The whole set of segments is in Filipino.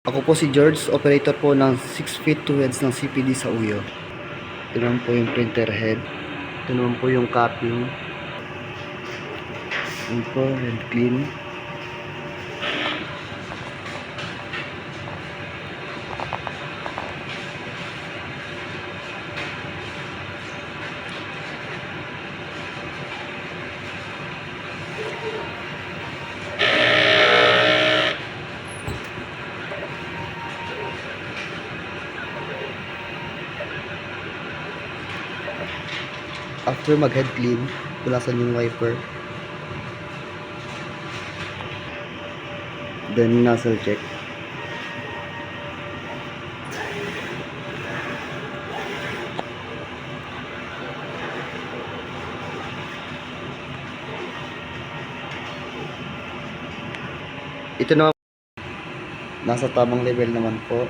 Ako po si George, operator po ng 6 feet 2 heads ng CPD sa Uyo. Ito naman po yung printer head. Ito naman po yung copying. Ito po, head clean. After mag-head clean, punasan yung wiper. Then nozzle check. Ito naman, nasa tamang level naman po.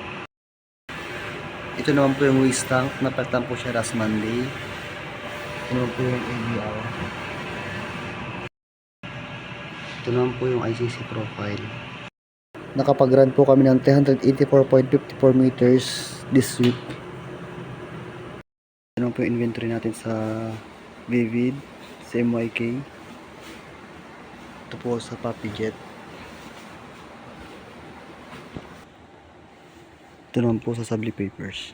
Ito naman po yung waste tank. Napalitan po siya last Monday. Ito naman po yung ABR. Ito naman po yung ICC profile. Nakapag-run po kami ng 384.54 meters this week. Ito naman po yung inventory natin sa Vivid, sa MYK. Ito po sa PapiJet. Ito naman po sa Sabli Papers.